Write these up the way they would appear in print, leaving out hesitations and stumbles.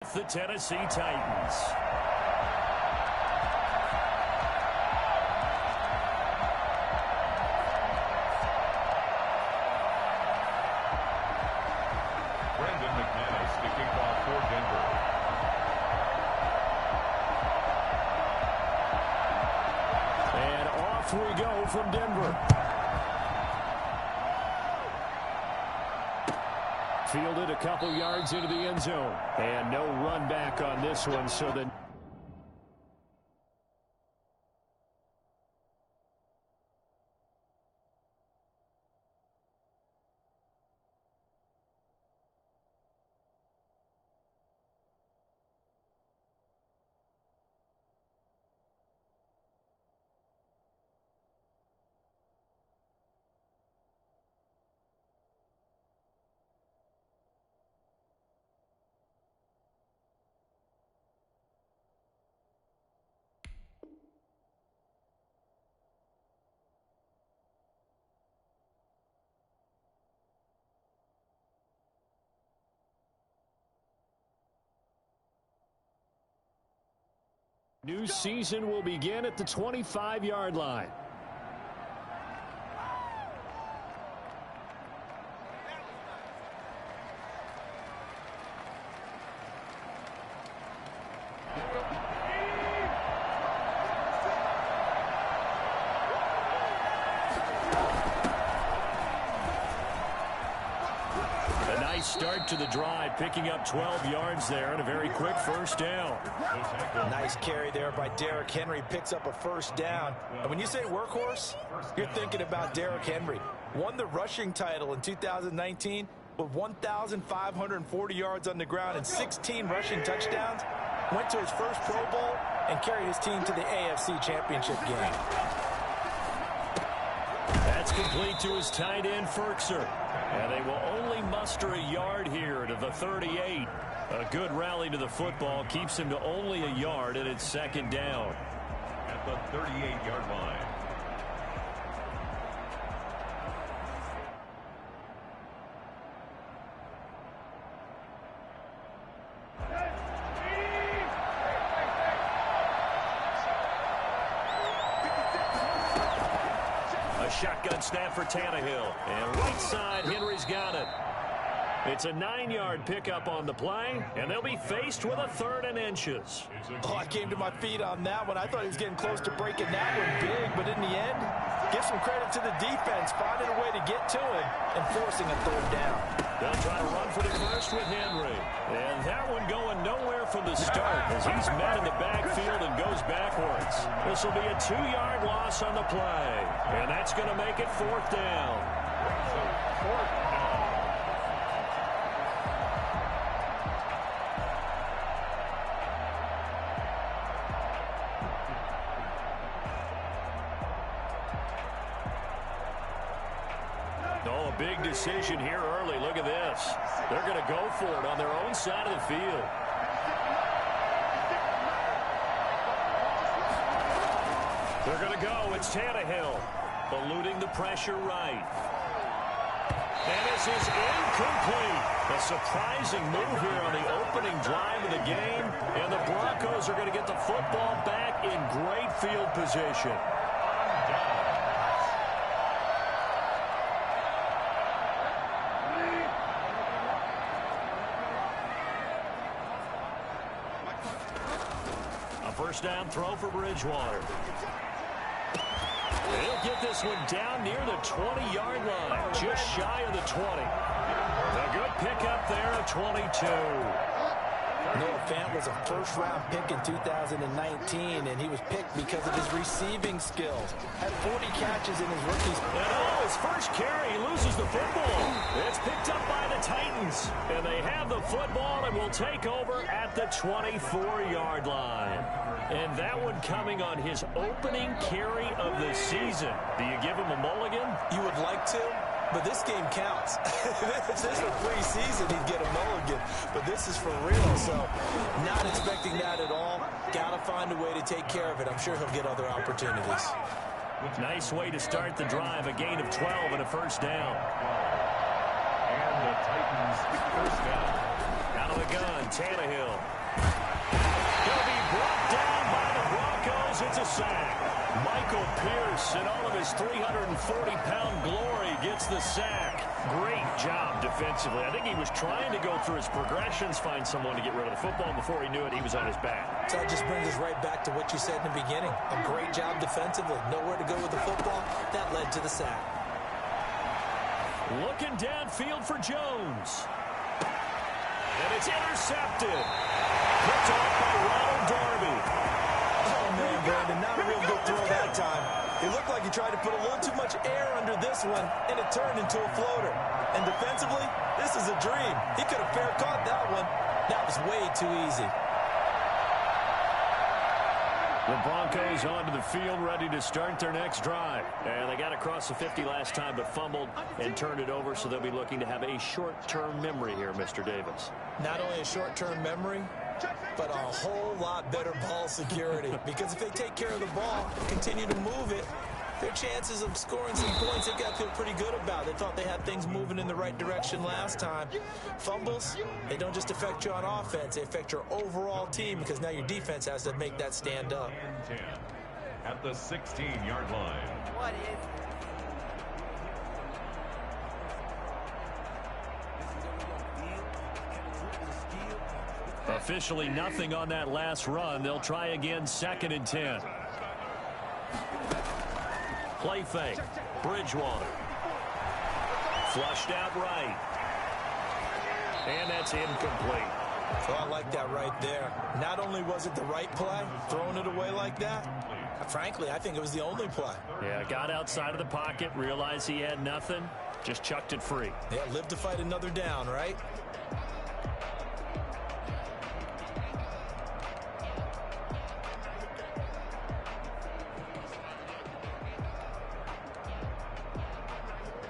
The Tennessee Titans. Brandon McManus to kick off for Denver. And off we go from Denver. Fielded a couple yards into the end zone. And no run back on this one, so the new season will begin at the 25-yard line. A nice start to the drive, picking up 12 yards there and a very quick first down. Nice carry there by Derrick Henry. Picks up a first down. And when you say workhorse, you're thinking about Derrick Henry. Won the rushing title in 2019 with 1,540 yards on the ground and 16 rushing touchdowns. Went to his first Pro Bowl and carried his team to the AFC Championship game. That's complete to his tight end, Firkser. And they will only muster a yard here to the 38. A good rally to the football keeps him to only a yard, and it's second down. At the 38-yard line. A shotgun snap for Tannehill. And right side, Henry's got it. It's a 9-yard pickup on the play, and they'll be faced with a 3rd and inches. Oh, I came to my feet on that one. I thought he was getting close to breaking that one big, but in the end, give some credit to the defense, finding a way to get to him and forcing a 3rd down. They'll try to run for the first with Henry. And that one going nowhere from the start as he's met in the backfield and goes backwards. This will be a 2-yard loss on the play, and that's going to make it 4th down. So 4th down. Oh, a big decision here early. Look at this. They're going to go for it on their own side of the field. They're going to go. It's Tannehill. Eluding the pressure right. And this is incomplete. A surprising move here on the opening drive of the game. And the Broncos are going to get the football back in great field position. First down throw for Bridgewater. He'll get this one down near the 20-yard line, just shy of the 20. A good pickup there at 22. Noah Fant was a first-round pick in 2019, and he was picked because of his receiving skills. Had 40 catches in his rookie. And his first carry, he loses the football. It's picked up by the Titans, and they have the football and will take over at the 24-yard line. And that one coming on his opening carry of the season. Do you give him a mulligan? You would like to, but this game counts. If this is a preseason, he'd get a mulligan. But this is for real, so not expecting that at all. Got to find a way to take care of it. I'm sure he'll get other opportunities. Nice way to start the drive. A gain of 12 and a first down. And the Titans first down. Out Out of the gun, Tannehill. He'll be brought down by the Broncos. It's a sack. Michael Pierce, in all of his 340-pound glory, gets the sack. Great job defensively. I think he was trying to go through his progressions, find someone to get rid of the football. Before he knew it, he was on his back. So that just brings us right back to what you said in the beginning. A great job defensively. Nowhere to go with the football. That led to the sack. Looking downfield for Jones. And it's intercepted. Picked off by Ronald Darby. Oh, man, Brandon, not a real good throw that time. It looked like he tried to put a little too much air under this one, and it turned into a floater. And defensively, this is a dream. He could have fair caught that one. That was way too easy. The Broncos onto the field, ready to start their next drive. And they got across the 50 last time, but fumbled and turned it over, so they'll be looking to have a short-term memory here, Mr. Davis. Not only a short-term memory, but a whole lot better ball security. Because if they take care of the ball, continue to move it, their chances of scoring some points, they've got to feel pretty good about. They thought they had things moving in the right direction last time. Fumbles, they don't just affect you on offense, they affect your overall team, because now your defense has to make that stand up. 10 at the 16-yard line. What is it? Officially nothing on that last run. They'll try again, 2nd and 10. Play fake. Bridgewater. Flushed out right. And that's incomplete. So I like that right there. Not only was it the right play, throwing it away like that, frankly, I think it was the only play. Yeah, got outside of the pocket, realized he had nothing, just chucked it free. Yeah, live to fight another down, right?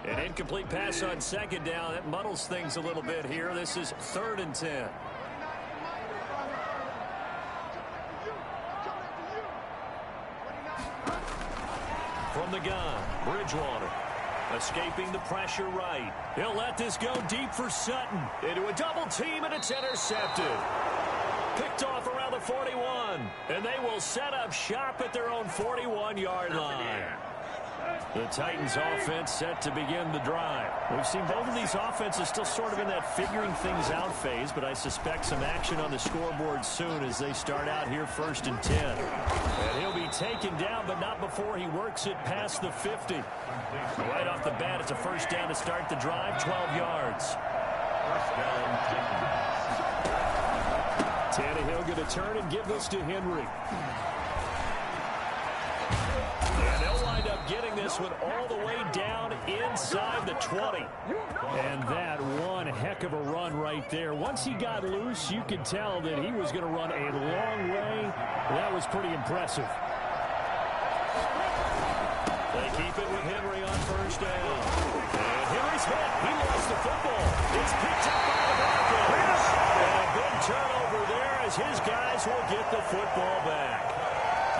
An incomplete pass on 2nd down. That muddles things a little bit here. This is 3rd and 10. From the gun, Bridgewater. Escaping the pressure right. He'll let this go deep for Sutton. Into a double team, and it's intercepted. Picked off around the 41. And they will set up shop at their own 41-yard line. The Titans offense set to begin the drive. We've seen both of these offenses still sort of in that figuring things out phase, but I suspect some action on the scoreboard soon as they start out here 1st and 10. And he'll be taken down, but not before he works it past the 50. Right off the bat, it's a 1st down to start the drive, 12 yards. 1st down, Tannehill going to turn and give this to Henry. And they'll wind up getting this one all the way down inside the 20. And that one heck of a run right there. Once he got loose, you could tell that he was going to run a long way. That was pretty impressive. They keep it with Henry on 1st down. And Henry's hit. He lost the football. It's picked up by the Broncos. And a big turnover there as his guys will get the football back.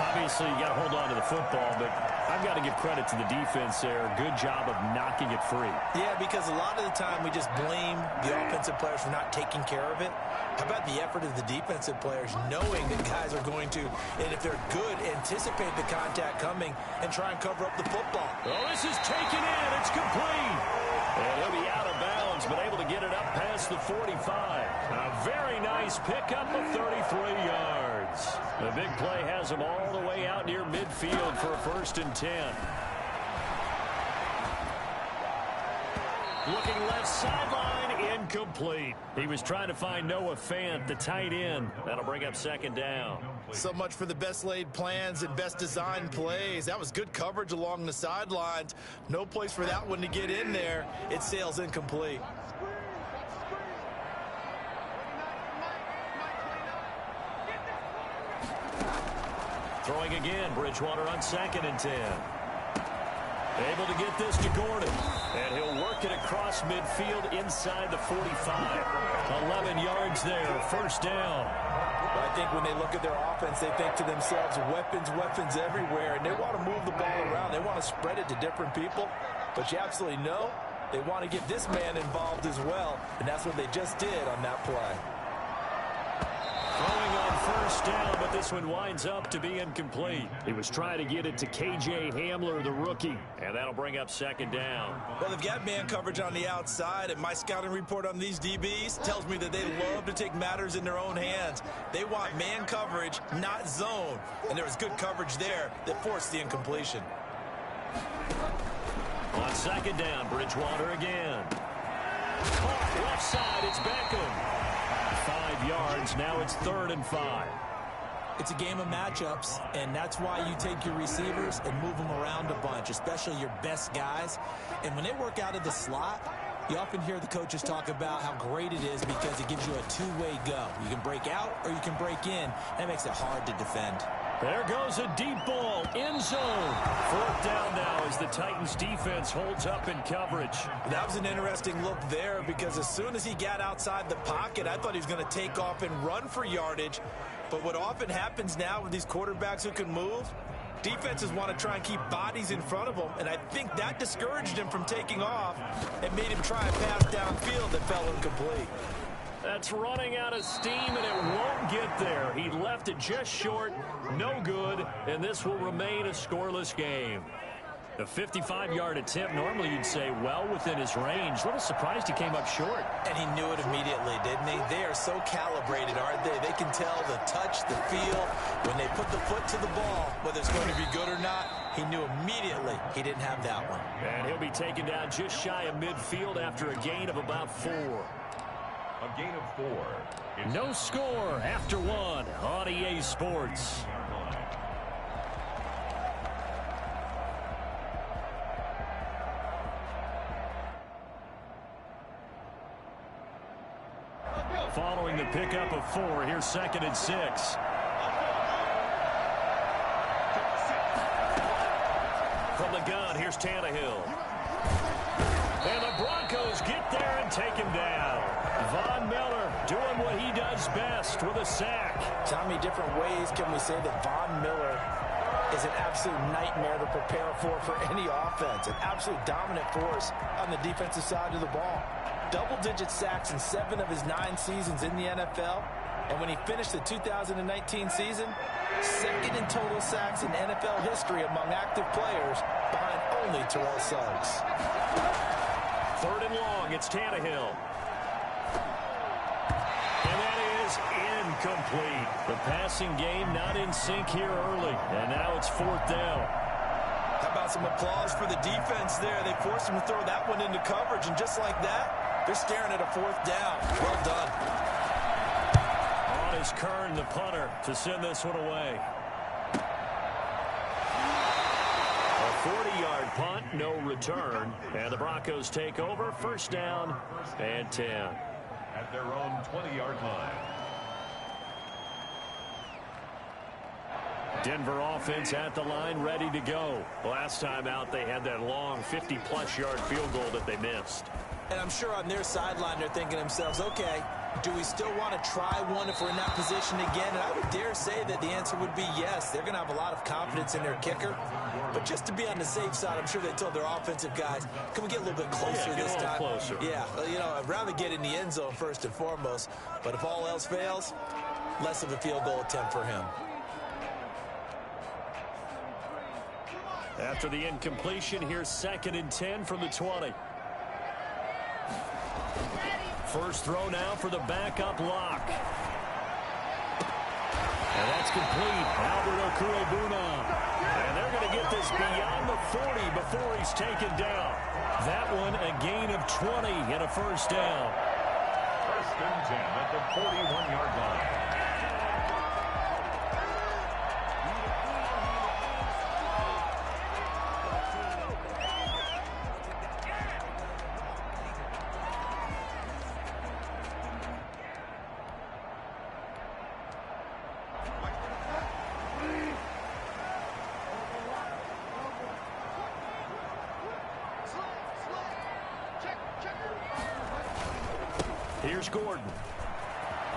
Obviously, you got to hold on to the football, but I've got to give credit to the defense there. Good job of knocking it free. Yeah, because a lot of the time we just blame the offensive players for not taking care of it. How about the effort of the defensive players knowing that guys are going to, and if they're good, anticipate the contact coming and try and cover up the football. Well, this is taken in. It's complete. And he'll be out of bounds, but able to get it up past the 45. A very nice pickup of 33 yards. The big play has him all the way out near midfield for a 1st and 10. Looking left sideline, incomplete. He was trying to find Noah Fant, the tight end. That'll bring up 2nd down. So much for the best laid plans and best designed plays. That was good coverage along the sidelines. No place for that one to get in there. It sails incomplete. Throwing again, Bridgewater on 2nd and 10. Able to get this to Gordon. And he'll work it across midfield inside the 45. 11 yards there, 1st down. But I think when they look at their offense, they think to themselves, weapons everywhere. And they want to move the ball around. They want to spread it to different people. But you absolutely know they want to get this man involved as well. And that's what they just did on that play. first down, but this one winds up to be incomplete. He was trying to get it to K.J. Hamler, the rookie, and that'll bring up second down. Well, they've got man coverage on the outside, and my scouting report on these DBs tells me that they love to take matters in their own hands. They want man coverage, not zone, and there was good coverage there that forced the incompletion. On second down, Bridgewater again. Caught left side, it's Beckham. 5 yards, now it's 3rd and 5. It's a game of matchups, and that's why you take your receivers and move them around a bunch, especially your best guys. And when they work out of the slot, you often hear the coaches talk about how great it is because it gives you a two-way go. You can break out or you can break in. That makes it hard to defend. There goes a deep ball, end zone. 4th down now as the Titans defense holds up in coverage. That was an interesting look there because as soon as he got outside the pocket, I thought he was going to take off and run for yardage. But what often happens now with these quarterbacks who can move, defenses want to try and keep bodies in front of them, and I think that discouraged him from taking off and made him try a pass downfield that fell incomplete. That's running out of steam, and it won't get there. He left it just short, no good, and this will remain a scoreless game. A 55-yard attempt, normally you'd say well within his range. A little surprised he came up short. And he knew it immediately, didn't he? They are so calibrated, aren't they? They can tell the touch, the feel. When they put the foot to the ball, whether it's going to be good or not, he knew immediately he didn't have that one. And he'll be taken down just shy of midfield after a gain of about 4. A gain of 4. No score after 1 on EA Sports. Following the pickup of 4, here's 2nd and 6. From the gun, here's Tannehill. And the Broncos get there and take him down. Von Miller doing what he does best with a sack. So how many different ways can we say that Von Miller is an absolute nightmare to prepare for any offense? An absolute dominant force on the defensive side of the ball. Double-digit sacks in 7 of his 9 seasons in the NFL. And when he finished the 2019 season, 2nd in total sacks in NFL history among active players, behind only Terrell Suggs. 3rd and long, it's Tannehill. And that is incomplete. The passing game not in sync here early. And now it's 4th down. How about some applause for the defense there? They forced him to throw that one into coverage, and just like that, they're staring at a 4th down. Well done. On is Kern, the punter, to send this one away. A 40-yard punt, no return. And the Broncos take over, 1st down and 10. At their own 20-yard line. Denver offense at the line, ready to go. Last time out, they had that long 50-plus yard field goal that they missed. And I'm sure on their sideline they're thinking to themselves, okay, do we still want to try one if we're in that position again? And I would dare say that the answer would be yes. They're going to have a lot of confidence in their kicker. But just to be on the safe side, I'm sure they told their offensive guys, can we get a little bit closer this time? Closer. Yeah, you know, I'd rather get in the end zone first and foremost. But if all else fails, less of a field goal attempt for him. After the incompletion, here's 2nd and 10 from the 20. First throw now for the backup lock. And that's complete. Albert Okwuegbunam. And they're going to get this beyond the 40 before he's taken down. That one a gain of 20 and a 1st down. 1st and 10 at the 41-yard line. Here's Gordon.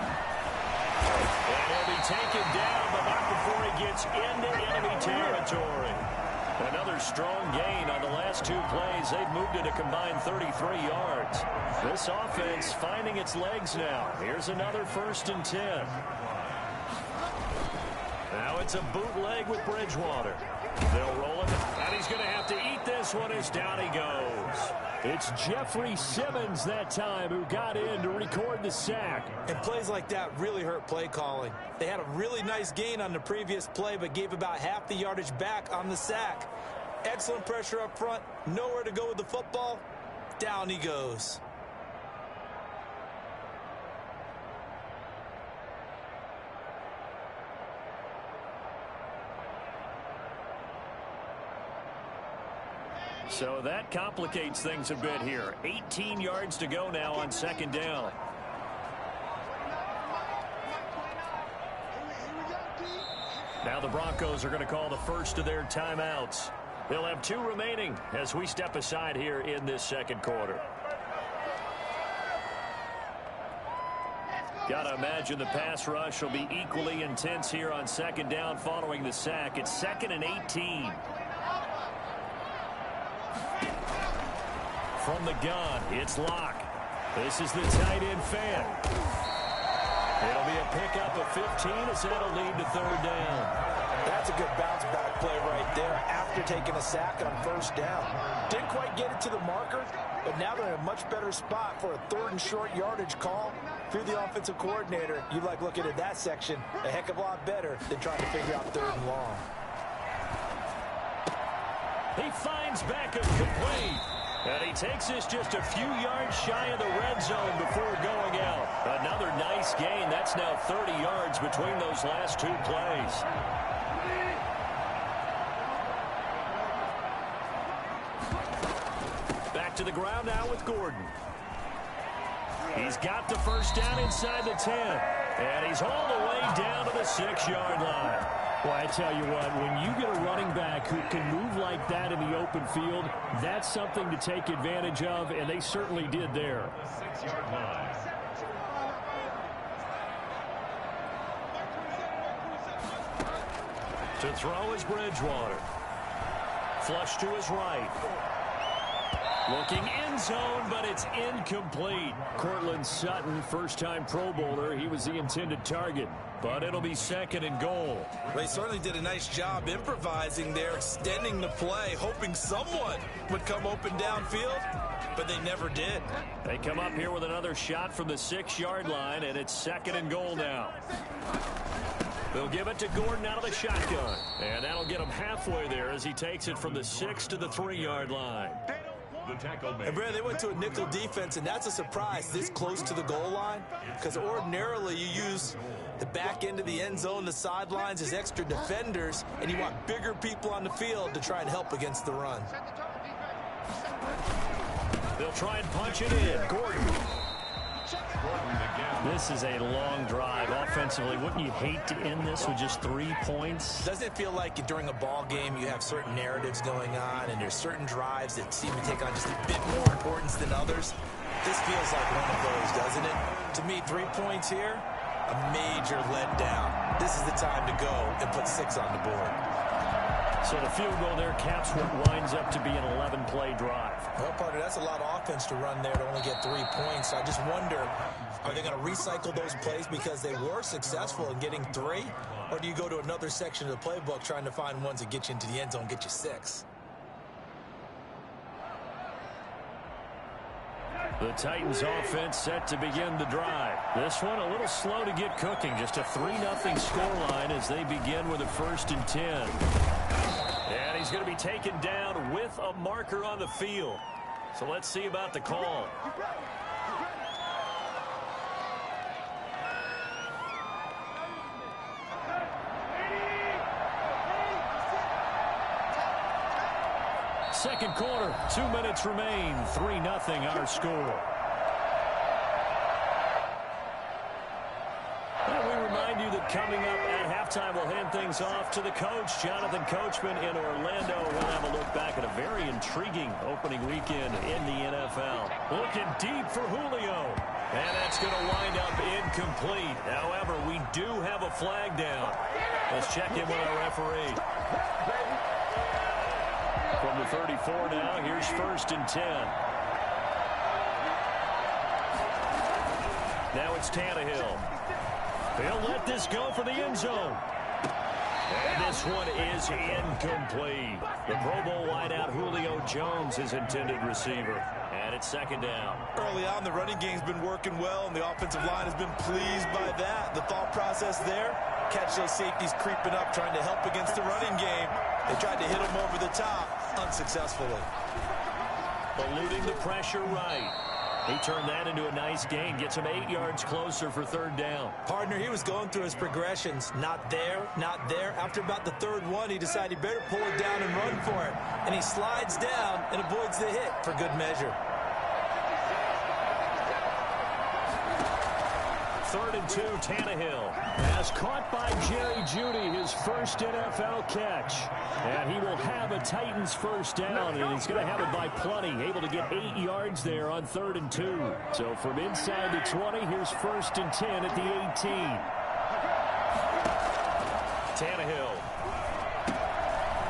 And he'll be taken down, but not before he gets into enemy territory. Another strong gain on the last 2 plays. They've moved it a combined 33 yards. This offense finding its legs now. Here's another 1st and 10. Now it's a bootleg with Bridgewater. They'll roll it, and he's going to have to eat this one as down he goes. It's Jeffrey Simmons that time who got in to record the sack. And plays like that really hurt play calling. They had a really nice gain on the previous play, but gave about half the yardage back on the sack. Excellent pressure up front, nowhere to go with the football. Down he goes. So that complicates things a bit here. 18 yards to go now on second down. Now the Broncos are going to call the first of their timeouts. They'll have 2 remaining as we step aside here in this second quarter. Gotta imagine the pass rush will be equally intense here on second down following the sack. It's 2nd and 18. From the gun, it's Locke. This is the tight end fan. It'll be a pickup of 15 as that'll lead to third down. That's a good bounce back play right there after taking a sack on first down. Didn't quite get it to the marker, but now they're in a much better spot for a 3rd and short yardage call. If you're the offensive coordinator, you like looking at that section a heck of a lot better than trying to figure out 3rd and long. He finds Beckham complete. And he takes this just a few yards shy of the red zone before going out. Another nice gain. That's now 30 yards between those last 2 plays. Back to the ground now with Gordon. He's got the first down inside the 10. And he's all the way down to the 6-yard line. Well, I tell you what, when you get a running back who can move like that in the open field, that's something to take advantage of, and they certainly did there. 6-yard line. To throw is Bridgewater. Flush to his right. Looking end zone, but it's incomplete. Cortland Sutton, first-time Pro Bowler. He was the intended target, but it'll be 2nd and goal. They certainly did a nice job improvising there, extending the play, hoping someone would come open downfield, but they never did. They come up here with another shot from the 6-yard line, and it's 2nd and goal now. They'll give it to Gordon out of the shotgun, and that'll get him halfway there as he takes it from the 6 to the 3-yard line. The tackle made. And, Brad, they went to a nickel defense, and that's a surprise this close to the goal line, because ordinarily you use the back end of the end zone, the sidelines as extra defenders, and you want bigger people on the field to try and help against the run. They'll try and punch it in. Gordon. Again. This is a long drive offensively. Wouldn't you hate to end this with just 3 points? Doesn't it feel like during a ball game you have certain narratives going on and there's certain drives that seem to take on just a bit more importance than others? This feels like one of those, doesn't it? To me, 3 points here, a major letdown. This is the time to go and put 6 on the board. So the field goal there caps what winds up to be an 11-play drive. Well, partner, that's a lot of offense to run there to only get 3 points. I just wonder, are they going to recycle those plays because they were successful in getting 3? Or do you go to another section of the playbook trying to find ones that get you into the end zone, get you 6? The Titans offense set to begin the drive. This one a little slow to get cooking. Just a 3-0 scoreline as they begin with a 1st and 10. And he's going to be taken down with a marker on the field. So let's see about the call. Second quarter, 2 minutes remain. 3-0 our score. And we remind you that coming up at halftime, we'll hand things off to the coach, Jonathan Coachman in Orlando. We'll have a look back at a very intriguing opening weekend in the NFL. Looking deep for Julio. And that's going to wind up incomplete. However, we do have a flag down. Let's check in with our referee. From the 34 now, here's 1st and 10. Now it's Tannehill. He'll let this go for the end zone. this one is incomplete. The Pro Bowl wideout Julio Jones is intended receiver. And it's second down. Early on, the running game's been working well, and the offensive line has been pleased by that. The thought process there, catch those safeties creeping up, trying to help against the running game. They tried to hit him over the top, unsuccessfully. Eluding the pressure right. He turned that into a nice gain. Gets him 8 yards closer for third down. Partner, he was going through his progressions. Not there, not there. After about the third one, he decided he better pull it down and run for it. And he slides down and avoids the hit for good measure. 3rd and 2, Tannehill. Has caught by Jerry Jeudy, his first NFL catch. And he will have a Titans first down, and he's going to have it by plenty. Able to get 8 yards there on 3rd and 2. So from inside the 20, here's 1st and 10 at the 18. Tannehill.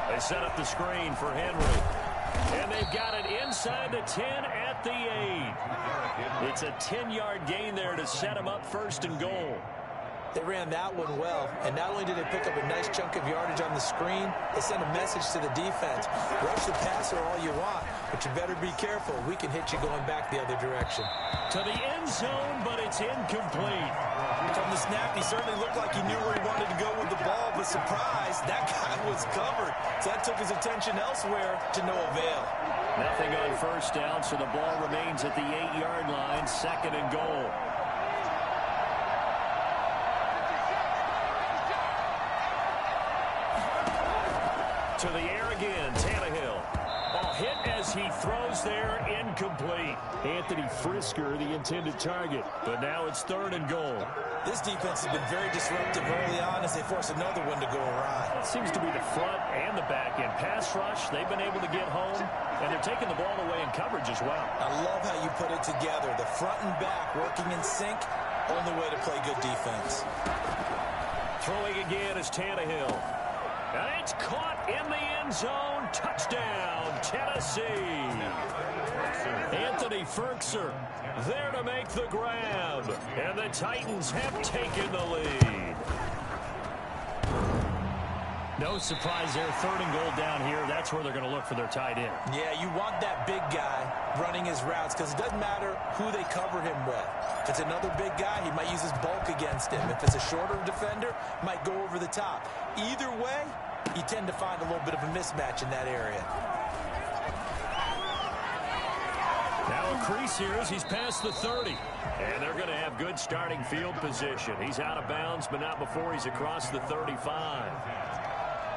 They set up the screen for Henry. And they've got it inside the 10 at the 8. It's a 10-yard gain there to set them up 1st and goal. They ran that one well, and not only did they pick up a nice chunk of yardage on the screen, they sent a message to the defense. Rush the passer all you want, but you better be careful. We can hit you going back the other direction. To the end zone, but it's incomplete. From the snap, he certainly looked like he knew where he wanted to go with the ball, but surprise, that guy was covered. So that took his attention elsewhere to no avail. Nothing on first down, so the ball remains at the 8-yard line, 2nd and goal. To the air again, Tannehill. Ball hit as he throws there, incomplete. Anthony Frisker, the intended target, but now it's 3rd and goal. This defense has been very disruptive early on as they force another one to go awry. It seems to be the front and the back end. Pass rush, they've been able to get home, and they're taking the ball away in coverage as well. I love how you put it together. The front and back working in sync, only way to play good defense. Throwing again is Tannehill. And it's caught in the end zone. Touchdown, Tennessee. Anthony Firkser there to make the grab. And the Titans have taken the lead. No surprise there. 3rd and goal down here. That's where they're going to look for their tight end. Yeah, you want that big guy running his routes because it doesn't matter who they cover him with. If it's another big guy, he might use his bulk against him. If it's a shorter defender, might go over the top. Either way, you tend to find a little bit of a mismatch in that area. Now a crease here as he's past the 30. And they're going to have good starting field position. He's out of bounds, but not before he's across the 35.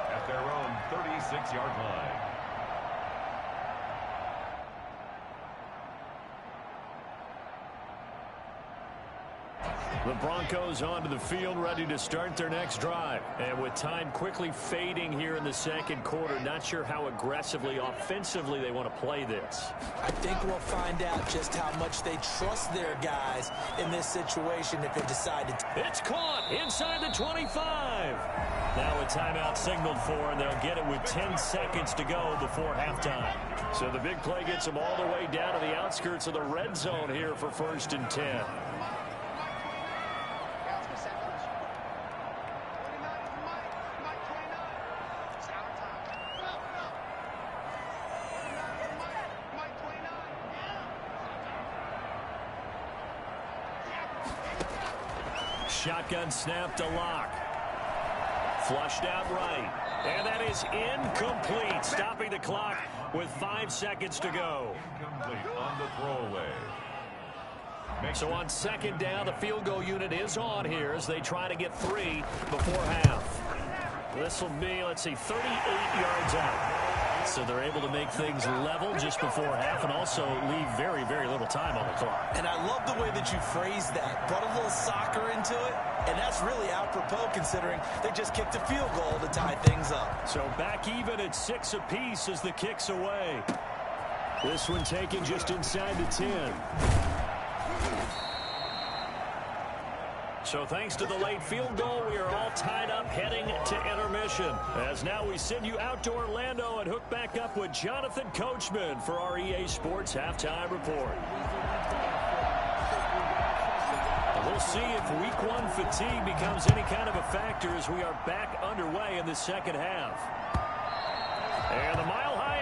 At their own 36-yard line. The Broncos onto the field, ready to start their next drive. And with time quickly fading here in the 2nd quarter, not sure how aggressively, offensively they want to play this. I think we'll find out just how much they trust their guys in this situation if they decide to. It's caught inside the 25. Now a timeout signaled for, and they'll get it with 10 seconds to go before halftime. So the big play gets them all the way down to the outskirts of the red zone here for 1st and 10. Shotgun snap to Locke. Flushed out right. And that is incomplete. Stopping the clock with 5 seconds to go. Incomplete on the throwaway. So on 2nd down, the field goal unit is on here as they try to get 3 before half. This will be, let's see, 38 yards out. So they're able to make things level just before half and also leave very, very little time on the clock. And I love the way that you phrased that. Brought a little soccer into it, and that's really apropos considering they just kicked a field goal to tie things up. So back even at 6 apiece as the kick's away. This one taken just inside the 10. So thanks to the late field goal, we are all tied up heading to intermission. As now we send you out to Orlando and hook back up with Jonathan Coachman for our EA Sports Halftime Report. A little we'll see if week one fatigue becomes any kind of a factor as we are back underway in the second half. And the Mile High.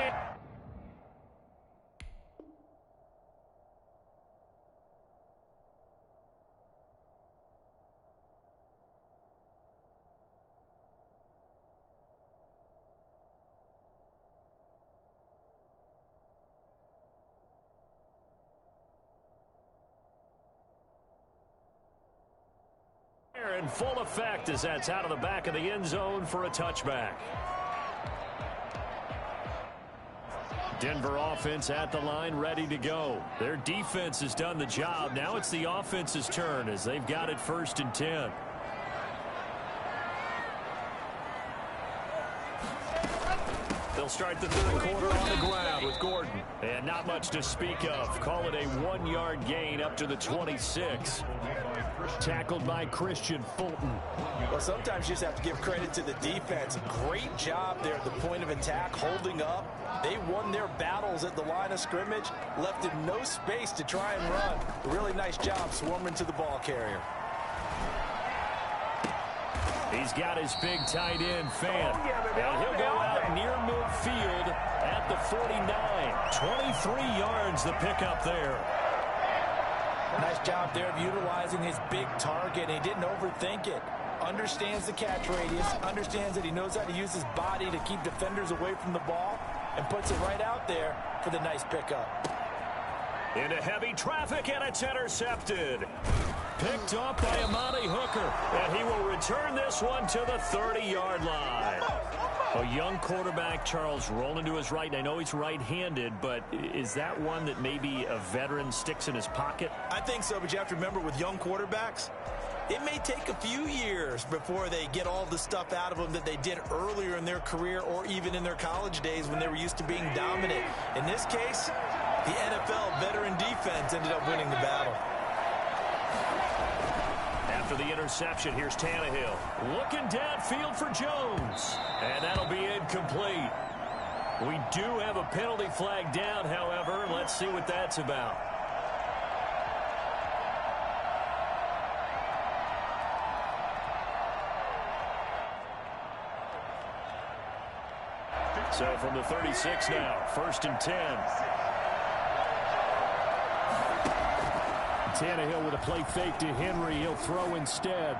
In full effect as that's out of the back of the end zone for a touchback. Denver offense at the line, ready to go. Their defense has done the job. Now it's the offense's turn as they've got it 1st and 10. They'll start the third quarter on the ground with Gordon. And not much to speak of. Call it a 1-yard gain up to the 26. Tackled by Christian Fulton. Well, sometimes you just have to give credit to the defense. Great job there at the point of attack, holding up. They won their battles at the line of scrimmage, left him no space to try and run. A really nice job swarming to the ball carrier. He's got his big tight end, Fant. And he'll go out near midfield at the 49. 23 yards the pickup there. Nice job there of utilizing his big target. He didn't overthink it. Understands the catch radius. Understands that he knows how to use his body to keep defenders away from the ball. And puts it right out there for the nice pickup. Into heavy traffic, and it's intercepted. Picked up by Amani Hooker, and he will return this one to the 30-yard line. A young quarterback, Charles, rolling to his right. I know he's right-handed, but is that one that maybe a veteran sticks in his pocket? I think so, but you have to remember with young quarterbacks, it may take a few years before they get all the stuff out of them that they did earlier in their career or even in their college days when they were used to being dominant. In this case, the NFL veteran defense ended up winning the battle. After the interception, here's Tannehill. Looking downfield for Jones. And that'll be incomplete. We do have a penalty flag down, however. Let's see what that's about. So from the 36 now, 1st and 10. Tannehill with a play fake to Henry. He'll throw instead.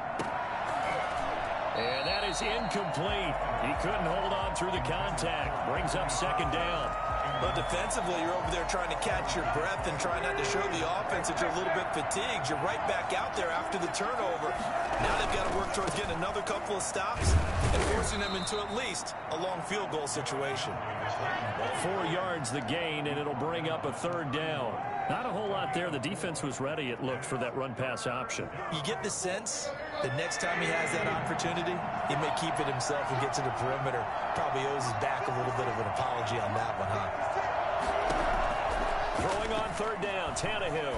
And that is incomplete. He couldn't hold on through the contact. Brings up 2nd down. But defensively, you're over there trying to catch your breath and trying not to show the offense that you're a little bit fatigued. You're right back out there after the turnover. Now they've got to work towards getting another couple of stops and forcing them into at least a long field goal situation. 4 yards the gain, and it'll bring up a 3rd down. Not a whole lot there. The defense was ready, it looked, for that run-pass option. You get the sense that next time he has that opportunity, he may keep it himself and get to the perimeter. Probably owes his back a little bit of an apology on that one, huh? Throwing on 3rd down, Tannehill.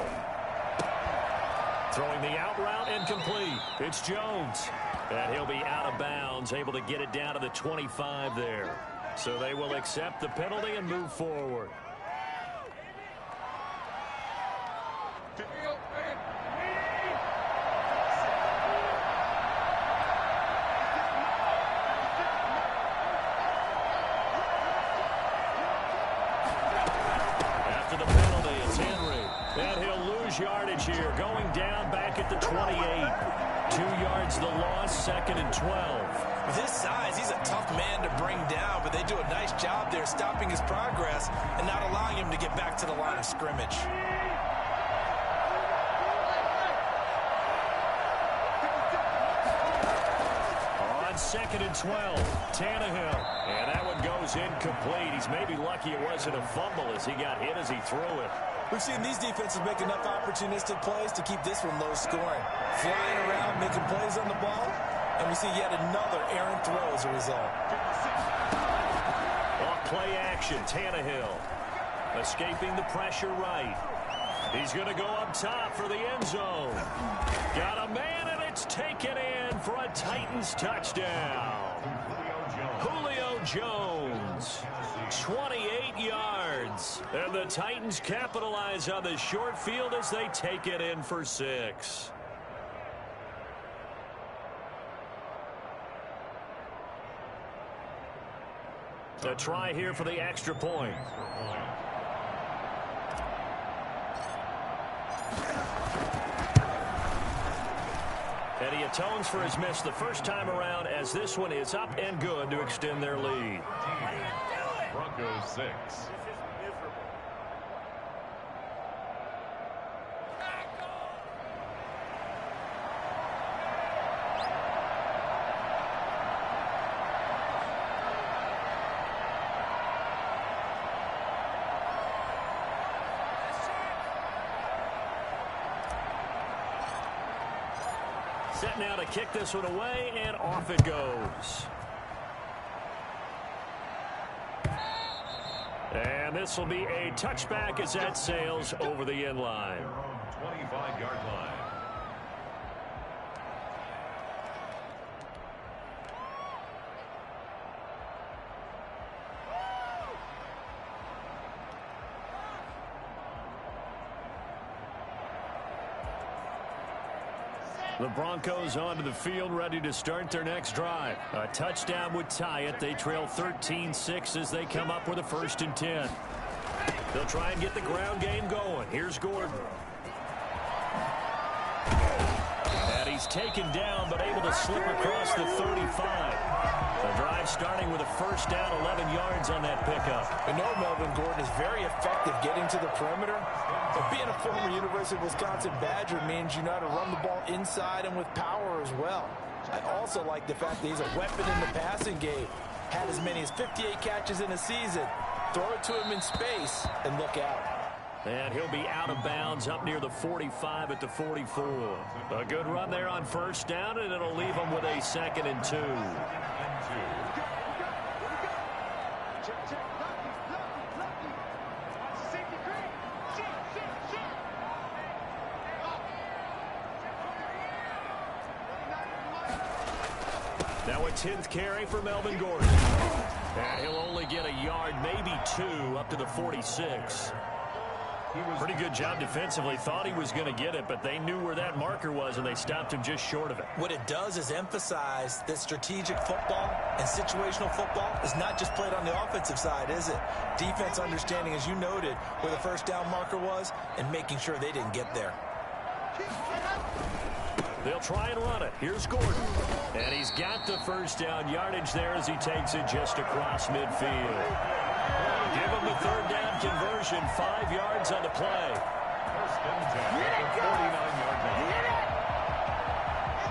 Throwing the out route, incomplete. It's Jones. And he'll be out of bounds, able to get it down to the 25 there. So they will accept the penalty and move forward. After the penalty, it's Henry. And he'll lose yardage here, going down back at the 28. 2 yards the loss, 2nd and 12. With his size, he's a tough man to bring down, but they do a nice job there stopping his progress and not allowing him to get back to the line of scrimmage. On 2nd and 12, Tannehill. And that one goes incomplete. He's maybe lucky it wasn't a fumble as he got hit as he threw it. We've seen these defenses make enough opportunistic plays to keep this one low scoring. Flying around, making plays on the ball, and we see yet another errant throw as a result. Off play action, Tannehill. Escaping the pressure right. He's going to go up top for the end zone. Got a man, and it's taken in for a Titans touchdown. Julio Jones. 28 yards. And the Titans capitalize on the short field as they take it in for 6. A try here for the extra point. And he atones for his miss the first time around, as this one is up and good to extend their lead. Broncos 6. Set now to kick this one away, and off it goes. And this will be a touchback as that sails over the end line. 25-yard line. The Broncos onto the field, ready to start their next drive. A touchdown would tie it. They trail 13-6 as they come up with a 1st and 10. They'll try and get the ground game going. Here's Gordon. And he's taken down, but able to slip across the 35. The drive starting with a 1st down, 11 yards on that pickup. I know Melvin Gordon is very effective getting to the perimeter, but being a former University of Wisconsin Badger means you know how to run the ball inside and with power as well. I also like the fact that he's a weapon in the passing game. Had as many as 58 catches in a season. Throw it to him in space and look out. And he'll be out of bounds up near the 45 at the 44. A good run there on 1st down, and it'll leave him with a 2nd and 2. Now a 10th carry for Melvin Gordon. And he'll only get a yard, maybe 2, up to the 46. Pretty good job defensively. Thought he was going to get it, but they knew where that marker was, and they stopped him just short of it. What it does is emphasize that strategic football and situational football is not just played on the offensive side, is it? Defense understanding, as you noted, where the 1st down marker was and making sure they didn't get there. They'll try and run it. Here's Gordon. And he's got the 1st down yardage there as he takes it just across midfield. Give him the 3rd down conversion, 5 yards on the play. 1st and 10 at the 49-yard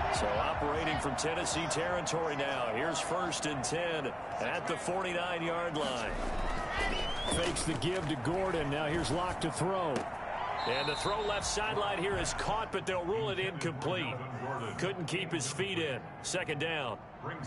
line. So operating from Tennessee territory now. Here's 1st and 10 at the 49-yard line. Fakes the give to Gordon. Now here's Locke to throw. And the throw left sideline here is caught, but they'll rule it incomplete. Couldn't keep his feet in. 2nd down.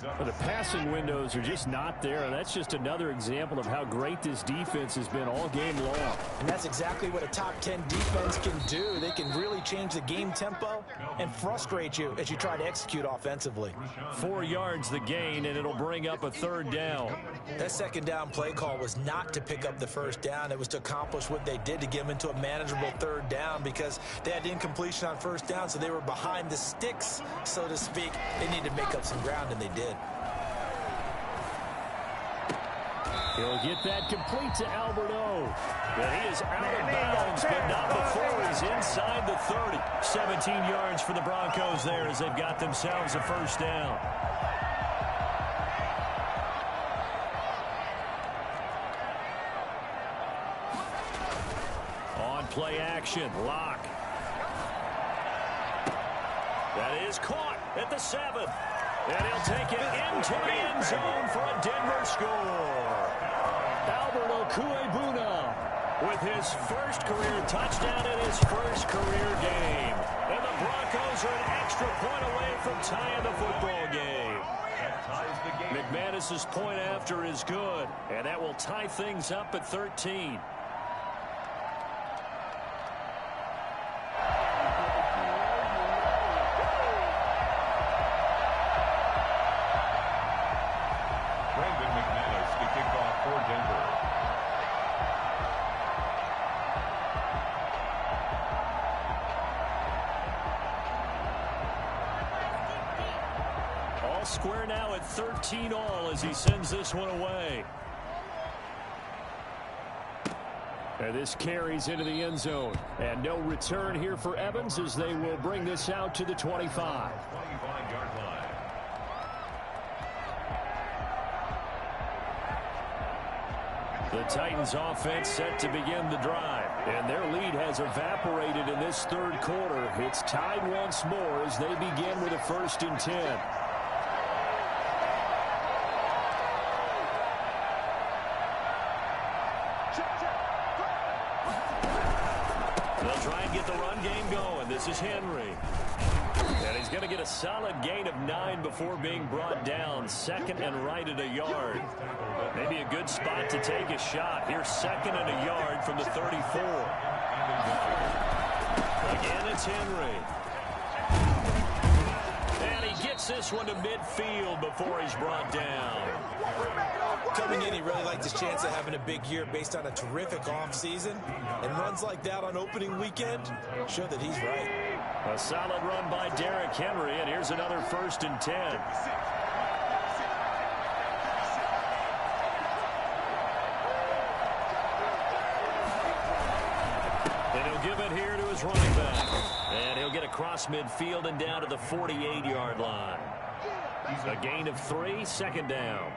Well, the passing windows are just not there, and that's just another example of how great this defense has been all game long. And that's exactly what a top 10 defense can do. They can really change the game tempo and frustrate you as you try to execute offensively. 4 yards the gain, and it'll bring up a 3rd down. That 2nd down play call was not to pick up the 1st down. It was to accomplish what they did, to get them into a manageable 3rd down, because they had incompletion on 1st down, so they were behind the sticks, so to speak. They needed to make up some ground, and they did. He'll get that complete to Alberto. But he is out of bounds, but not before he's inside the 30. 17 yards for the Broncos there as they've got themselves a 1st down. On play action, Locke. That is caught at the 7. And he'll take it into the end zone for a Denver score. Alberto Cuebuna with his 1st career touchdown in his 1st career game. And the Broncos are an extra point away from tying the football game. McManus's point after is good, and that will tie things up at 13. Square now at 13 all as he sends this one away. And this carries into the end zone. And no return here for Evans as they will bring this out to the 25. 25-yard line. The Titans offense set to begin the drive. And their lead has evaporated in this third quarter. It's tied once more as they begin with a 1st and 10. They'll try and get the run game going. This is Henry. And he's going to get a solid gain of 9 before being brought down. 2nd and right at a yard. Maybe a good spot to take a shot. Here's 2nd and a yard from the 34. Again, it's Henry. And he gets this one to midfield before he's brought down. Coming in, he really liked his chance of having a big year based on a terrific offseason. And runs like that on opening weekend show that he's right. A solid run by Derrick Henry, and here's another 1st and 10. And he'll give it here to his running back. And he'll get across midfield and down to the 48-yard line. A gain of 3, 2nd down.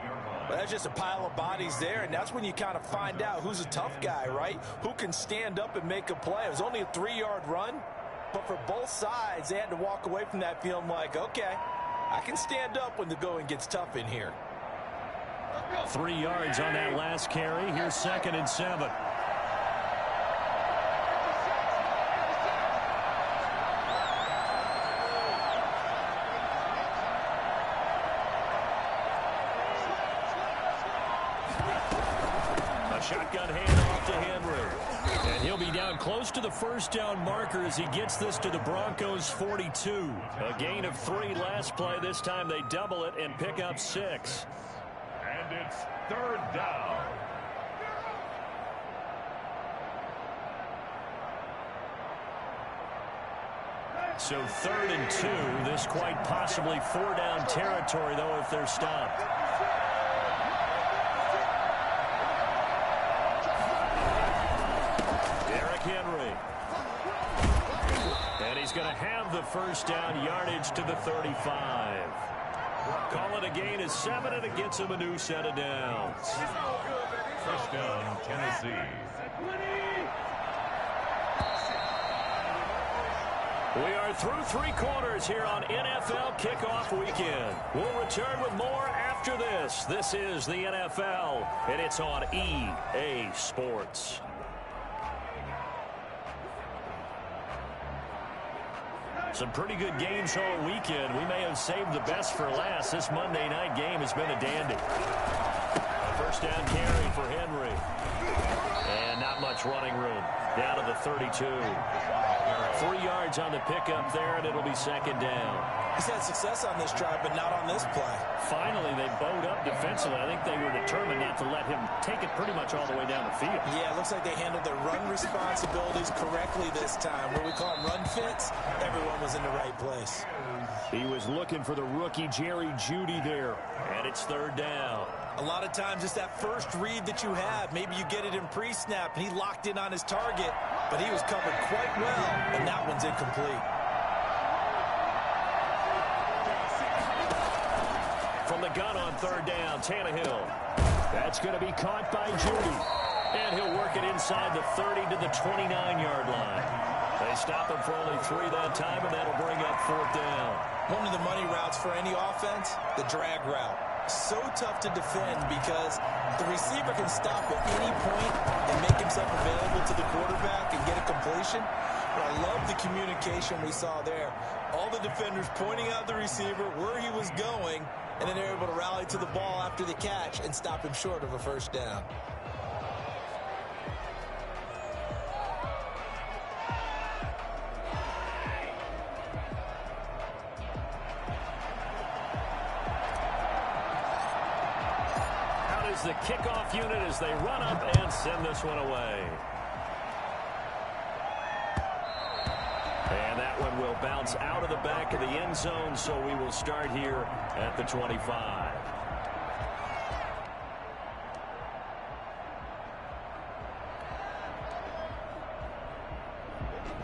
Well, that's just a pile of bodies there, and that's when you kind of find out who's a tough guy, right? Who can stand up and make a play. It was only a 3-yard run, but for both sides, they had to walk away from that feeling like, okay, I can stand up when the going gets tough in here. 3 yards on that last carry. Here's 2nd and 7. Shotgun handoff to Henry. And he'll be down close to the 1st down marker as he gets this to the Broncos 42. A gain of 3 last play. This time they double it and pick up 6. And it's 3rd down. So 3rd and 2. This quite possibly 4-down territory, though, if they're stopped. Henry. And he's going to have the 1st down, yardage to the 35. Call it a gain of 7, and it gets him a new set of downs. 1st down, Tennessee. We are through 3 quarters here on NFL Kickoff Weekend. We'll return with more after this. This is the NFL, and it's on EA Sports. Some pretty good games all weekend. We may have saved the best for last. This Monday night game has been a dandy. 1st down carry for Henry. And not much running room. Down to the 32. 3 yards on the pickup there, and it'll be 2nd down. He's had success on this drive, but not on this play. Finally, they bowed up defensively. I think they were determined not to let him take it pretty much all the way down the field. Yeah, it looks like they handled their run responsibilities correctly this time. What we call them run fits, everyone was in the right place. He was looking for the rookie Jerry Jeudy there. And it's 3rd down. A lot of times it's that first read that you have. Maybe you get it in pre-snap, and he locked in on his target, but he was covered quite well, and that one's incomplete. From the gun on 3rd down, Tannehill. That's going to be caught by Jeudy. And he'll work it inside the 30 to the 29-yard line. They stop him for only 3 that time, and that'll bring up 4th down. One of the money routes for any offense, the drag route. So tough to defend because the receiver can stop at any point and make himself available to the quarterback and get a completion. But I love the communication we saw there. All the defenders pointing out the receiver, where he was going, and then they're able to rally to the ball after the catch and stop him short of a 1st down. The kickoff unit as they run up and send this one away. And that one will bounce out of the back of the end zone, so we will start here at the 25.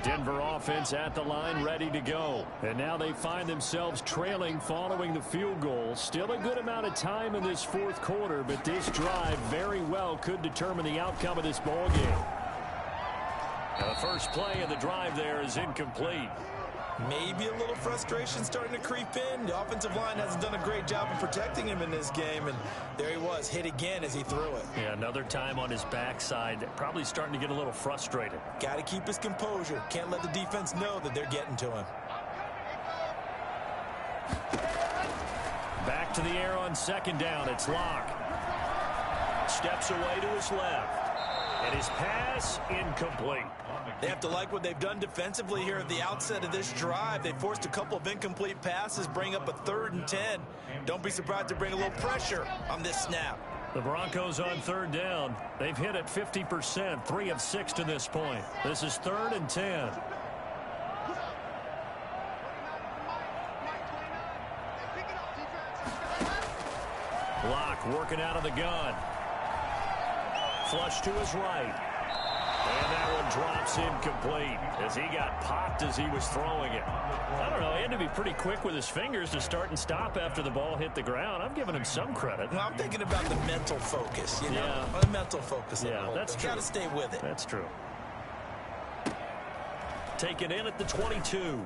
Denver offense at the line, ready to go. And now they find themselves trailing following the field goal. Still a good amount of time in this fourth quarter, but this drive very well could determine the outcome of this ball game. Now the first play of the drive there is incomplete. Maybe a little frustration starting to creep in. The offensive line hasn't done a great job of protecting him in this game, and there he was, hit again as he threw it. Yeah, another time on his backside, probably starting to get a little frustrated. Got to keep his composure. Can't let the defense know that they're getting to him. Back to the air on second down. It's Locke. Steps away to his left. And his pass incomplete. They have to like what they've done defensively here at the outset of this drive. They forced a couple of incomplete passes, bring up a 3rd and 10. Don't be surprised to bring a little pressure on this snap. The Broncos on third down. They've hit it 50%, 3 of 6 to this point. This is 3rd and 10. Locke working out of the gun. Flush to his right. And that one drops incomplete as he got popped as he was throwing it. I don't know. He had to be pretty quick with his fingers to start and stop after the ball hit the ground. I'm giving him some credit. Well, I'm thinking about the mental focus, you know. Yeah. The mental focus. Yeah, that's true. Got to stay with it. That's true. Taken in at the 22.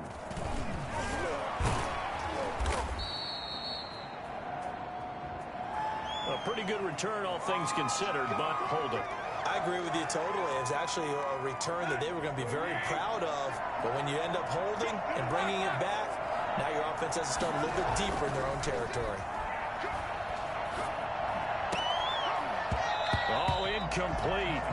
A pretty good return, all things considered, but hold it. I agree with you totally. It's actually a return that they were going to be very proud of. But when you end up holding and bringing it back, now your offense has to start a little bit deeper in their own territory. Oh, incomplete.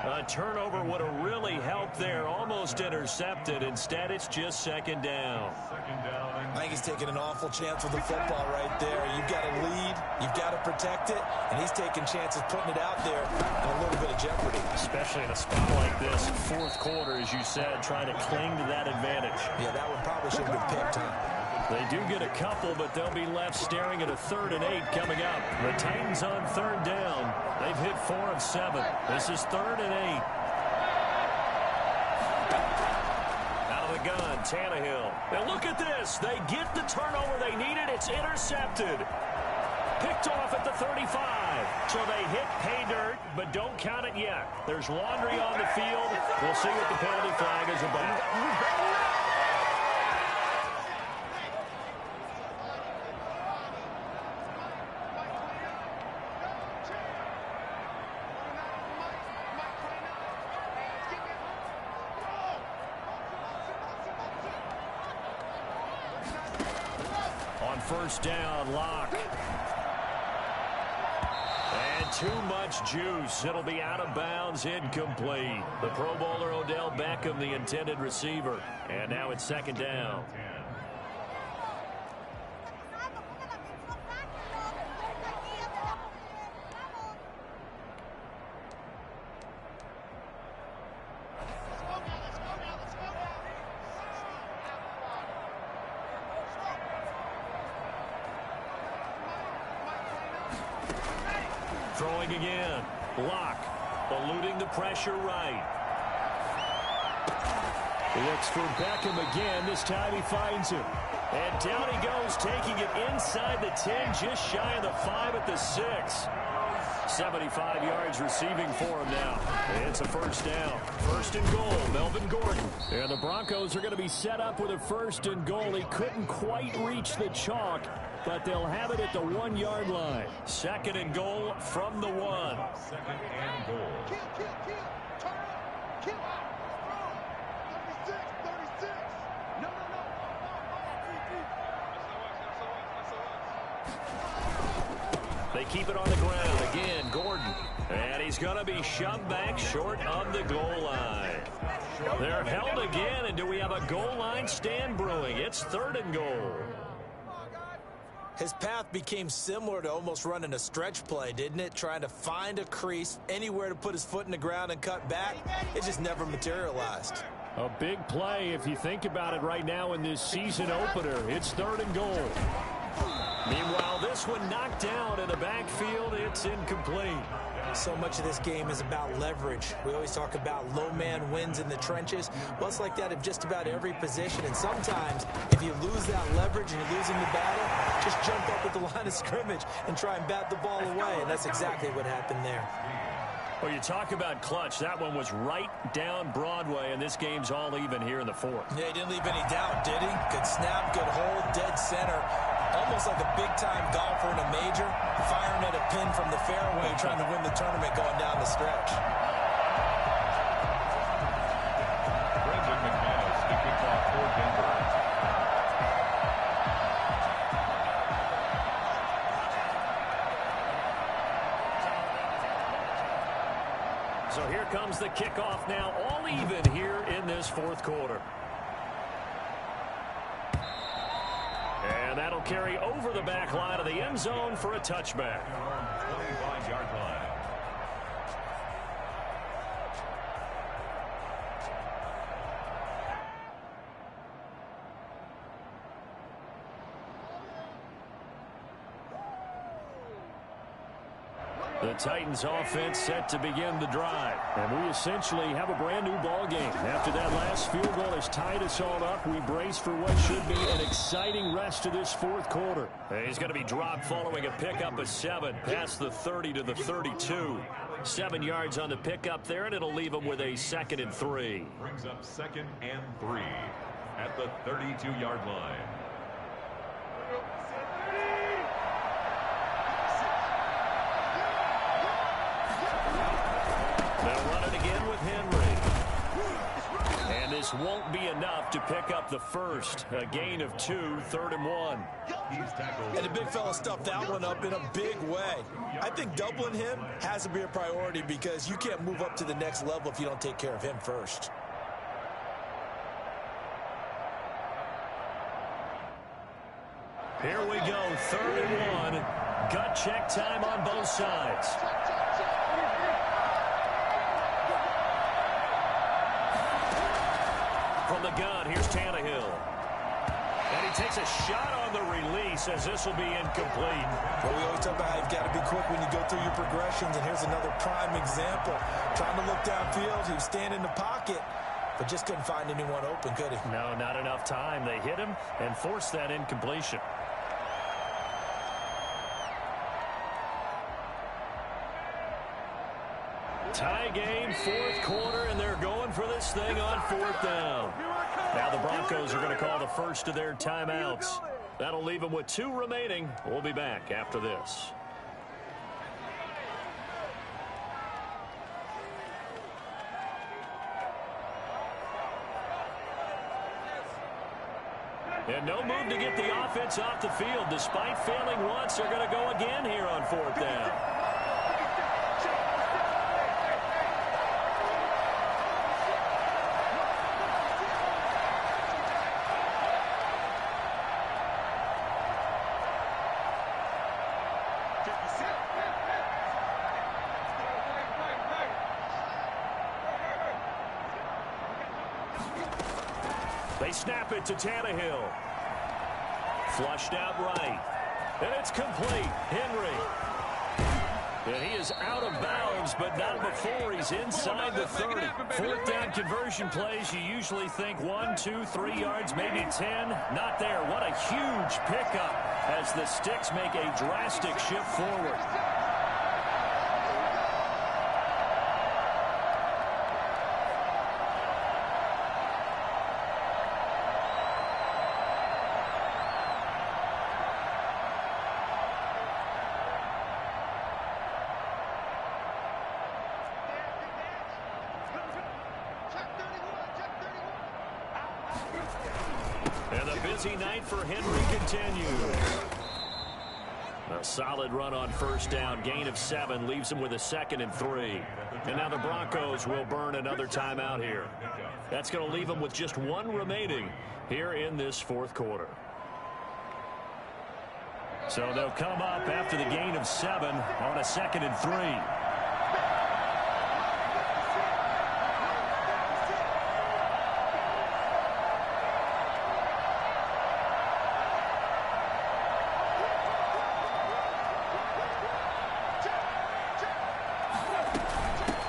A turnover would have really helped there. Almost intercepted. Instead, it's just second down. I think he's taking an awful chance with the football right there. You've got to lead. You've got to protect it. And he's taking chances putting it out there in a little bit of jeopardy. Especially in a spot like this, fourth quarter, as you said, trying to cling to that advantage. Yeah, that one probably should have been picked, huh? They do get a couple, but they'll be left staring at a 3rd and 8 coming up. The Titans on third down. They've hit 4 of 7. This is 3rd and 8. Out of the gun, Tannehill. Now look at this. They get the turnover they needed. It's intercepted. Picked off at the 35. So they hit pay dirt, but don't count it yet. There's laundry on the field. We'll see what the penalty flag is about. First down, Locke. And too much juice. It'll be out of bounds, incomplete. The Pro Bowler Odell Beckham, the intended receiver. And now it's second down. Throwing again. Locke eluding the pressure right. Looks for Beckham again. This time he finds him. And down he goes, taking it inside the 10, just shy of the 5 at the 6. 75 yards receiving for him now. It's a first down. 1st and goal, Melvin Gordon. And the Broncos are going to be set up with a 1st and goal. He couldn't quite reach the chalk, but they'll have it at the 1-yard line. 2nd and goal from the 1. 2nd and goal. They keep it on the ground. Again, Gordon. And he's going to be shoved back short of the goal line. They're held again, and do we have a goal line stand brewing? It's 3rd and goal. His path became similar to almost running a stretch play, didn't it? Trying to find a crease, anywhere to put his foot in the ground and cut back. It just never materialized. A big play if you think about it right now in this season opener. It's 3rd and goal. Meanwhile, this one knocked down in the backfield. It's incomplete. So much of this game is about leverage. We always talk about low man wins in the trenches. Well, it's like that in just about every position. And sometimes, if you lose that leverage and you're losing the battle, just jump up at the line of scrimmage and try and bat the ball away. And that's exactly what happened there. Well, you talk about clutch. That one was right down Broadway, and this game's all even here in the fourth. Yeah, he didn't leave any doubt, did he? Good snap, good hold, dead center. Almost like a big-time golfer in a major, firing at a pin from the fairway, trying to win the tournament going down the stretch. Brandon McManus to kick off for Denver. So here comes the kickoff now, all even here in this fourth quarter. And that'll carry over the back line of the end zone for a touchback. 25-yard line. The Titans offense set to begin the drive. And we essentially have a brand new ball game. After that last field goal has tied us all up, we brace for what should be an exciting rest of this fourth quarter. He's going to be dropped following a pickup of 7 past the 30 to the 32. 7 yards on the pickup there, and it'll leave him with a 2nd and 3. Brings up 2nd and 3 at the 32-yard line. They'll run it again with Henry. And this won't be enough to pick up the first. A gain of 2, 3rd and 1. And the big fella stuffed that one up in a big way. I think doubling him has to be a priority because you can't move up to the next level if you don't take care of him first. Here we go, 3rd and 1. Gut check time on both sides. From the gun, here's Tannehill. And he takes a shot on the release as this will be incomplete. Well, we always talk about how you've got to be quick when you go through your progressions, and here's another prime example. Trying to look downfield, he was standing in the pocket, but just couldn't find anyone open, could he? No, not enough time. They hit him and forced that incompletion. Tie game, fourth quarter, and they're going for this thing on 4th down. Now the Broncos are going to call the first of their timeouts. That'll leave them with 2 remaining. We'll be back after this. And no move to get the offense off the field. Despite failing once, they're going to go again here on 4th down. They snap it to Tannehill. Flushed out right. And it's complete. Henry. And he is out of bounds, but not before he's inside the 30. 4th down conversion plays, you usually think 1, 2, 3 yards, maybe 10. Not there. What a huge pickup as the Sticks make a drastic shift forward. And the busy night for Henry continues. A solid run on 1st down. Gain of 7 leaves him with a 2nd and 3. And now the Broncos will burn another timeout here. That's going to leave them with just 1 remaining here in this 4th quarter. So they'll come up after the gain of 7 on a 2nd and 3.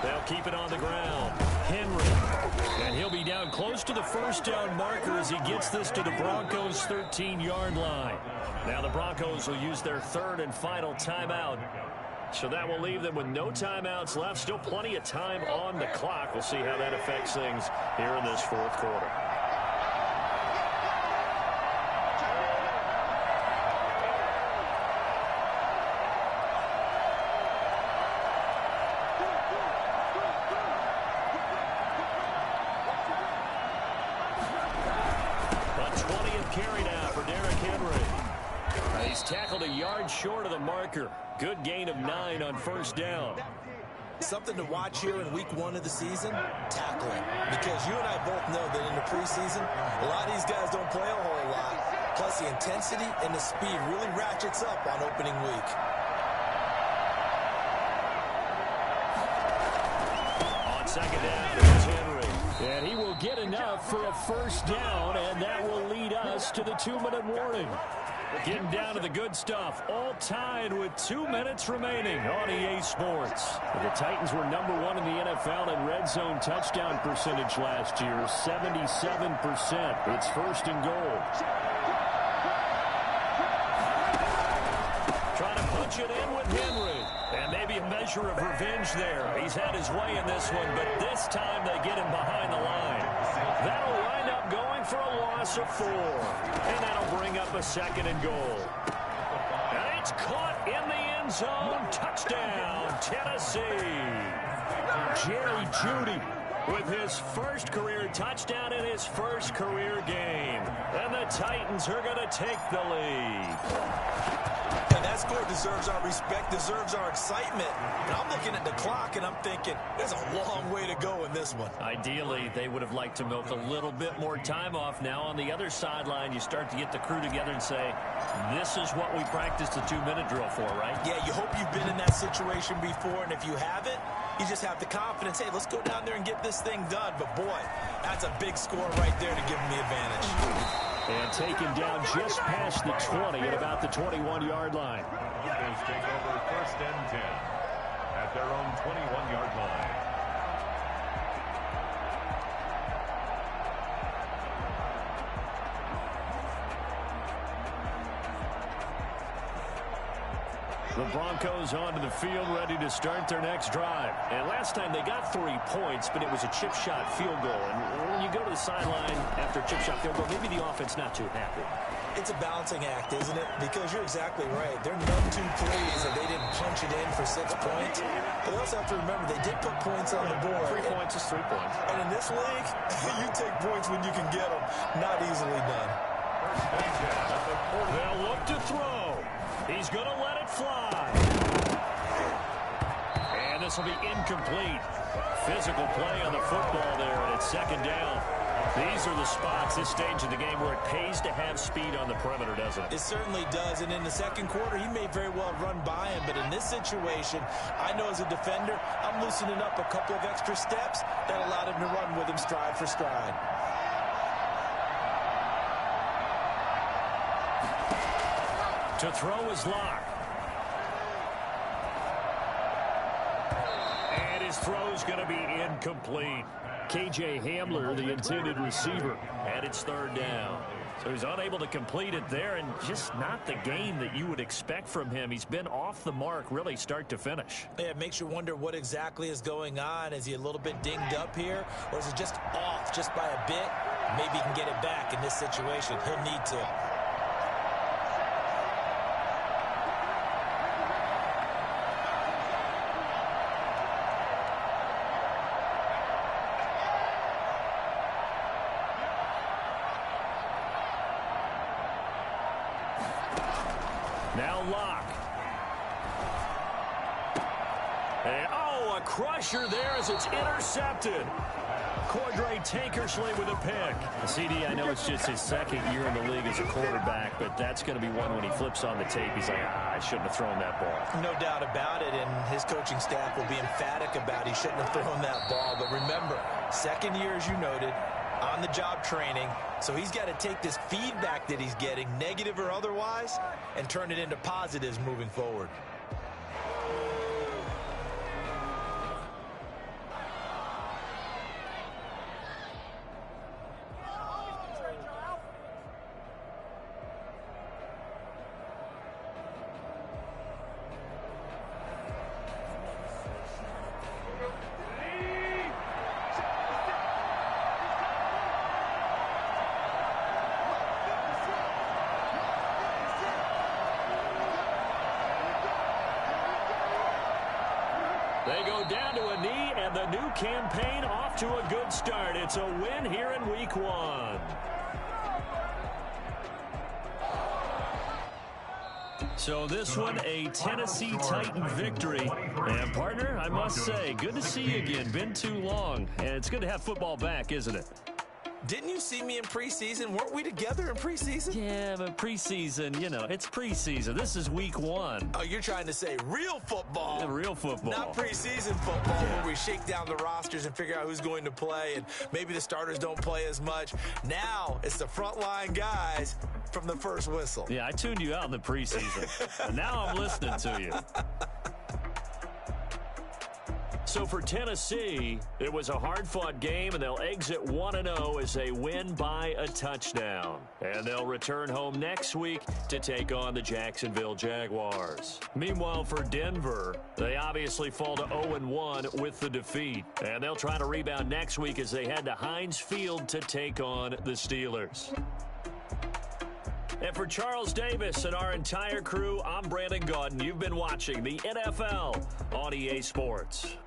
They'll keep it on the ground. Henry. And he'll be down close to the first down marker as he gets this to the Broncos' 13-yard line. Now the Broncos will use their third and final timeout. So that will leave them with no timeouts left. Still plenty of time on the clock. We'll see how that affects things here in this fourth quarter. Tackled a yard short of the marker. Good gain of 9 on first down. Something to watch here in week 1 of the season, tackling. Because you and I both know that in the preseason, a lot of these guys don't play a whole lot. Plus, the intensity and the speed really ratchets up on opening week. On second down, it's Henry. And he will get enough for a first down, and that will lead us to the 2-minute warning. Getting down to the good stuff, all tied with 2 minutes remaining on EA Sports. The Titans were #1 in the NFL in red zone touchdown percentage last year, 77%. It's first and goal. Trying to punch it in with Henry. And maybe a measure of revenge there. He's had his way in this one, but this time they get him behind the line. That'll wind up going for a loss of 4. And that'll bring up a second and goal. And it's caught in the end zone. Touchdown, Tennessee. Jerry Jeudy with his first career touchdown in his first career game. And the Titans are going to take the lead. And that score deserves our respect, deserves our excitement. And I'm looking at the clock, and I'm thinking, there's a long way to go in this one. Ideally, they would have liked to milk a little bit more time off. Now, on the other sideline, you start to get the crew together and say, this is what we practiced the 2-minute drill for, right? Yeah, you hope you've been in that situation before, and if you haven't, you just have the confidence, hey, let's go down there and get this thing done. But, boy, that's a big score right there to give them the advantage. And taken down just past the 20 at about the 21-yard line. Broncos take over first and 10 at their own 21-yard line. The Broncos onto the field, ready to start their next drive. And last time they got 3 points, but it was a chip shot field goal. And when you go to the sideline after a chip shot field goal, maybe the offense not too happy. It's a balancing act, isn't it? Because you're exactly right. They're none too pleased that they didn't punch it in for 6 points. But they also have to remember they did put points on the board. 3 points is 3 points. And in this league, you take points when you can get them. Not easily done. They'll look to throw. He's going to let it fly. And this will be incomplete. Physical play on the football there, and it's second down. These are the spots, this stage of the game, where it pays to have speed on the perimeter, doesn't it? It certainly does, and in the second quarter, he may very well run by him, but in this situation, I know as a defender, I'm loosening up a couple of extra steps that allowed him to run with him stride for stride. To throw is Locke. And his throw's going to be incomplete. KJ Hamler, the intended receiver, and it's third down. So he's unable to complete it there, and just not the game that you would expect from him. He's been off the mark, really, start to finish. Yeah, it makes you wonder what exactly is going on. Is he a little bit dinged up here, or is it just off just by a bit? Maybe he can get it back in this situation. He'll need to. Now Locke. And, a crusher there as it's intercepted. Cordray Tankersley with a pick. CD, I know it's just his second year in the league as a quarterback, but that's going to be one when he flips on the tape. He's like, I shouldn't have thrown that ball. No doubt about it, and his coaching staff will be emphatic about he shouldn't have thrown that ball. But remember, second year, as you noted, on-the-job training, so he's got to take this feedback that he's getting, negative or otherwise, and turn it into positives moving forward. They go down to a knee, and the new campaign off to a good start. It's a win here in Week 1. So this one, a Tennessee Titan victory. And, partner, I must say, good to see you again. Been too long. And it's good to have football back, isn't it? Didn't you see me in preseason? Weren't we together in preseason? Yeah, but preseason, you know, it's preseason. This is Week 1. Oh, you're trying to say real football. Yeah, real football. Not preseason football where we shake down the rosters and figure out who's going to play, and maybe the starters don't play as much. Now it's the frontline guys from the first whistle. Yeah, I tuned you out in the preseason. And now I'm listening to you. So for Tennessee, it was a hard-fought game, and they'll exit 1-0 as they win by a touchdown. And they'll return home next week to take on the Jacksonville Jaguars. Meanwhile, for Denver, they obviously fall to 0-1 with the defeat. And they'll try to rebound next week as they head to Heinz Field to take on the Steelers. And for Charles Davis and our entire crew, I'm Brandon Gaudin. You've been watching the NFL on EA Sports.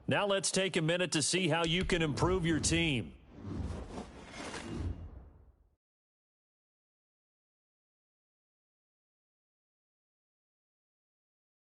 Now let's take a minute to see how you can improve your team.